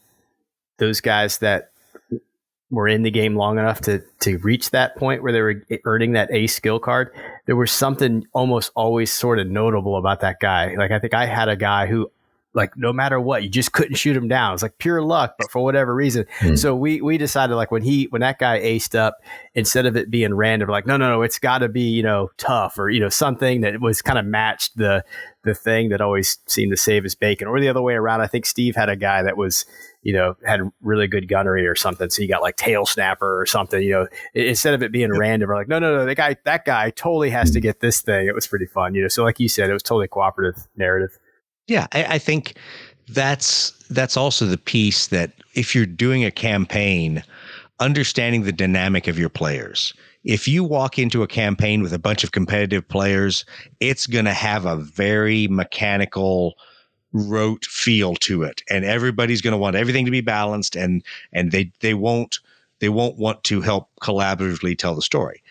those guys that were in the game long enough to reach that point where they were earning that A skill card, there was something almost always sort of notable about that guy. Like, I think I had a guy who, like, no matter what, you just couldn't shoot him down. It's like pure luck, but for whatever reason. So we decided, like, when that guy aced up, instead of it being random, like, no, it's got to be, tough, or, something that was kind of matched the thing that always seemed to save his bacon, or the other way around. I think Steve had a guy that was, had really good gunnery or something. So you got like tail snapper or something, instead of it being random, or like, no, that guy totally has to get this thing. It was pretty fun, So like you said, it was totally cooperative narrative. Yeah, I think that's also the piece that if you're doing a campaign, understanding the dynamic of your players. If you walk into a campaign with a bunch of competitive players, it's going to have a very mechanical, rote feel to it, and everybody's going to want everything to be balanced, and they won't want to help collaboratively tell the story.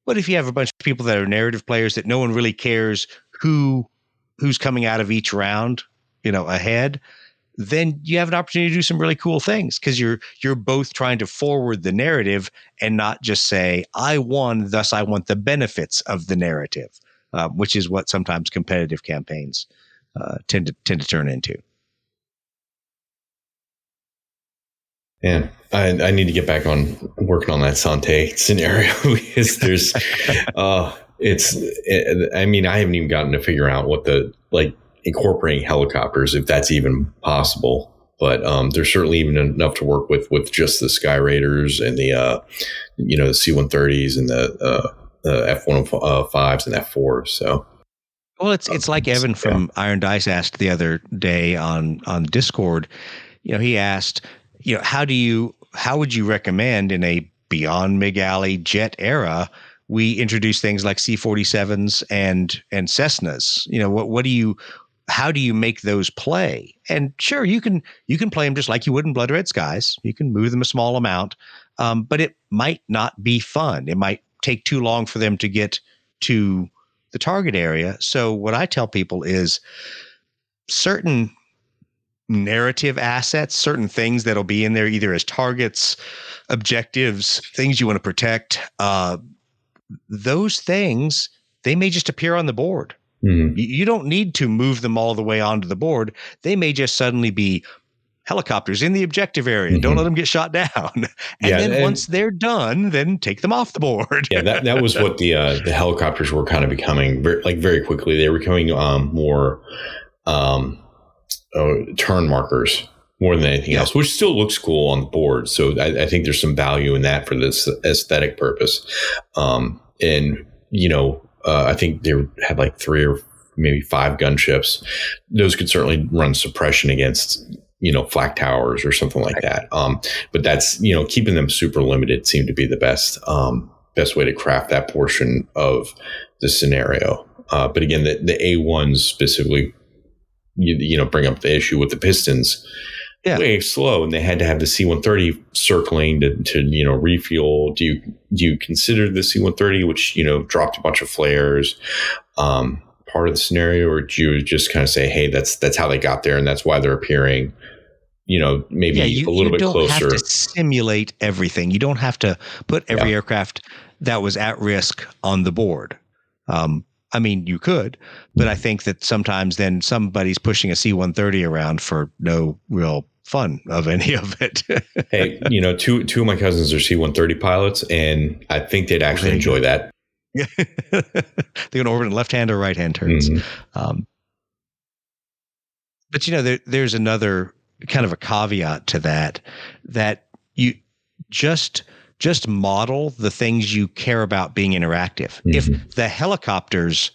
But if you have a bunch of people that are narrative players that no one really cares who's coming out of each round, ahead, then you have an opportunity to do some really cool things, because you're both trying to forward the narrative and not just say, I won, thus I want the benefits of the narrative, which is what sometimes competitive campaigns tend to turn into. Man, I need to get back on working on that Sante scenario, because there's, I haven't even gotten to figure out what incorporating helicopters, if that's even possible. But there's certainly even enough to work with just the Sky Raiders and the the C-130s and the F-105s and F-4s. So, well, it's like Evan from Iron Dice asked the other day on Discord. he asked, how would you recommend in a beyond MiG-Alley jet era, we introduce things like C-47s and Cessnas? How do you make those play? And sure, you can play them just like you would in Blood Red Skies. You can move them a small amount, but it might not be fun. It might take too long for them to get to the target area. So what I tell people is certain narrative assets, certain things that'll be in there either as targets, objectives, things you want to protect, those things, they may just appear on the board. Mm-hmm. You don't need to move them all the way onto the board. They may just suddenly be helicopters in the objective area. Don't let them get shot down. And once they're done, then take them off the board. Yeah, that was what the helicopters were kind of becoming very quickly. They were becoming more turn markers more than anything else, which still looks cool on the board. So I think there's some value in that for this aesthetic purpose. I think they had like 3 or maybe 5 gunships. Those could certainly run suppression against, flak towers or something like that. But that's, keeping them super limited seemed to be the best way to craft that portion of the scenario. But again, the A1s specifically, bring up the issue with the pistons. Yeah. Way slow, and they had to have the C-130 circling to refuel. Do you consider the C-130, which dropped a bunch of flares, part of the scenario, or do you just kind of say, hey, that's how they got there, and that's why they're appearing? Maybe a little bit closer. You don't have to simulate everything. You don't have to put every aircraft that was at risk on the board. I mean, you could, but I think that sometimes then somebody's pushing a C-130 around for no real fun of any of it. Hey, two of my cousins are C-130 pilots, and I think they'd actually enjoy that. They're going to orbit in left-hand or right-hand turns. Mm-hmm. But there's another kind of a caveat to that you just model the things you care about being interactive. Mm-hmm. If the helicopters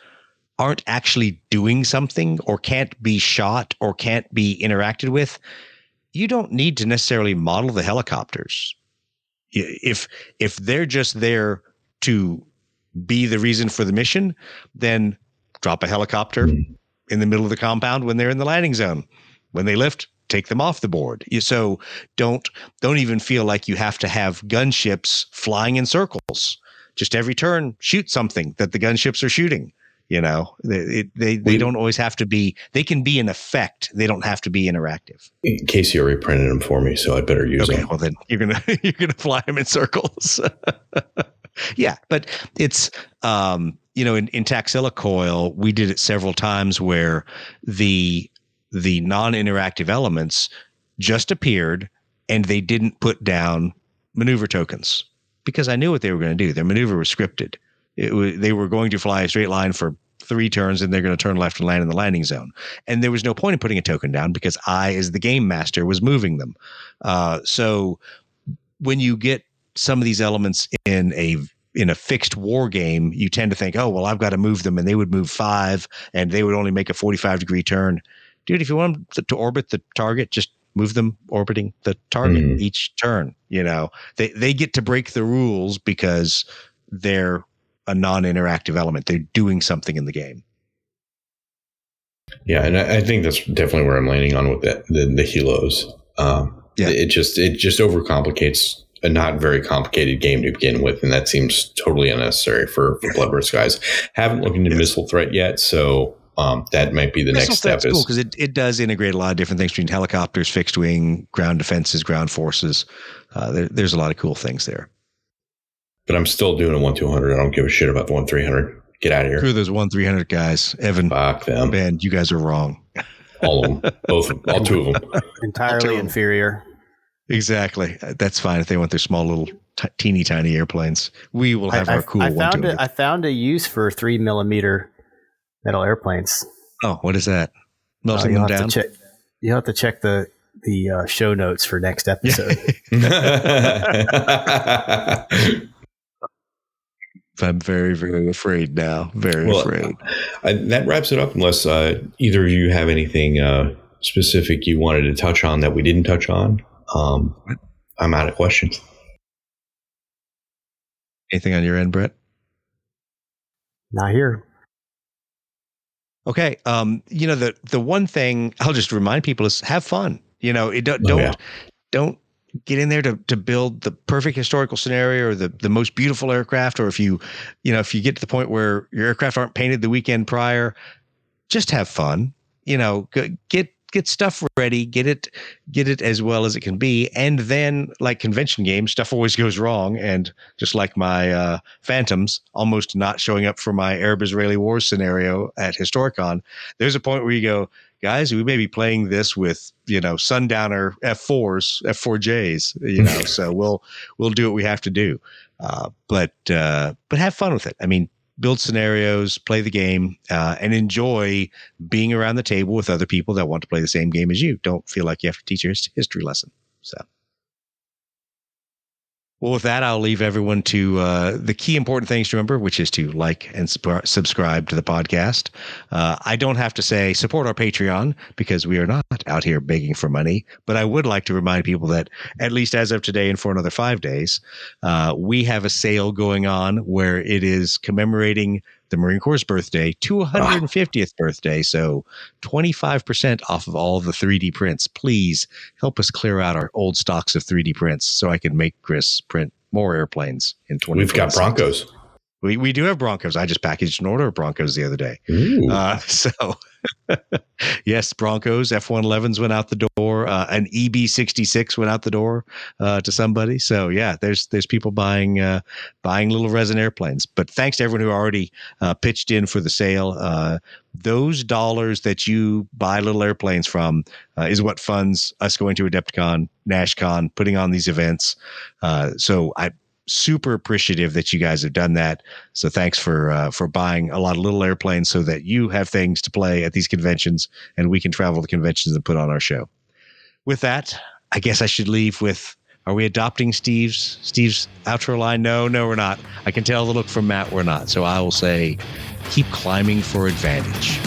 aren't actually doing something or can't be shot or can't be interacted with, you don't need to necessarily model the helicopters. If they're just there to be the reason for the mission, then drop a helicopter in the middle of the compound when they're in the landing zone. When they lift, take them off the board. So don't even feel like you have to have gunships flying in circles. Just every turn, shoot something that the gunships are shooting. They don't always have to be. They can be an effect. They don't have to be interactive. Casey already printed them for me, so I'd better use them. Okay, well then you're gonna fly them in circles. Yeah, but it's in Taxilla Coil, we did it several times where the non-interactive elements just appeared and they didn't put down maneuver tokens because I knew what they were going to do. Their maneuver was scripted. They were going to fly a straight line for 3 turns and they're going to turn left and land in the landing zone. And there was no point in putting a token down because I, as the game master, was moving them. So when you get some of these elements in a fixed war game, you tend to think, oh, well, I've got to move them and they would move 5 and they would only make a 45-degree turn. Dude, if you want them to orbit the target, just move them orbiting the target each turn. They get to break the rules because they're a non-interactive element. They're doing something in the game. Yeah, and I think that's definitely where I'm landing on with the helos. It just overcomplicates a not very complicated game to begin with, and that seems totally unnecessary for Blood Red Skies. Haven't looked into missile threat yet, so that might be the next step. Cool because it does integrate a lot of different things between helicopters, fixed wing, ground defenses, ground forces. There's a lot of cool things there. But I'm still doing a 1-200. I don't give a shit about the 1-300. Get out of here. Screw those 1-300 guys. Evan, fuck them. Ben, you guys are wrong. All of them. All 2 of them. Entirely inferior. Exactly. That's fine if they want their small little teeny tiny airplanes. We will have our cool 1-200. I found a use for 3mm metal airplanes. Oh, what is that? Melting them down? You'll have to check the show notes for next episode. I'm very, very afraid now. Very afraid. That wraps it up unless either of you have anything specific you wanted to touch on that we didn't touch on, I'm out of questions. Anything on your end, Brett? Not here. Okay. The one thing I'll just remind people is have fun. Don't get in there to build the perfect historical scenario or the most beautiful aircraft. Or if you get to the point where your aircraft aren't painted the weekend prior, just have fun. Get stuff ready, get it as well as it can be. And then, like convention games, stuff always goes wrong. And just like my Phantoms almost not showing up for my Arab-Israeli war scenario at Historicon, there's a point where you go, guys, we may be playing this with, Sundowner F4s, F4Js, so we'll do what we have to do. But have fun with it. I mean, build scenarios, play the game, and enjoy being around the table with other people that want to play the same game as you. Don't feel like you have to teach a history lesson. So, well, with that, I'll leave everyone to the key important things to remember, which is to like and subscribe to the podcast. I don't have to say support our Patreon because we are not out here begging for money, but I would like to remind people that at least as of today and for another 5 days, we have a sale going on where it is commemorating the Marine Corps' birthday, 250th birthday. So 25% off of all of the 3D prints. Please help us clear out our old stocks of 3D prints so I can make Chris print more airplanes in 2026. We've got Broncos. We do have Broncos. I just packaged an order of Broncos the other day. So yes, Broncos, F-111s went out the door. An EB-66 went out the door to somebody. So yeah, there's people buying little resin airplanes. But thanks to everyone who already pitched in for the sale. Those dollars that you buy little airplanes from is what funds us going to Adepticon, Nashcon, putting on these events. So I super appreciative that you guys have done that. So thanks for buying a lot of little airplanes so that you have things to play at these conventions and we can travel to conventions and put on our show. With that, I guess I should leave with, are we adopting Steve's outro line? No, we're not. I can tell the look from Matt, we're not. So I will say, keep climbing for advantage.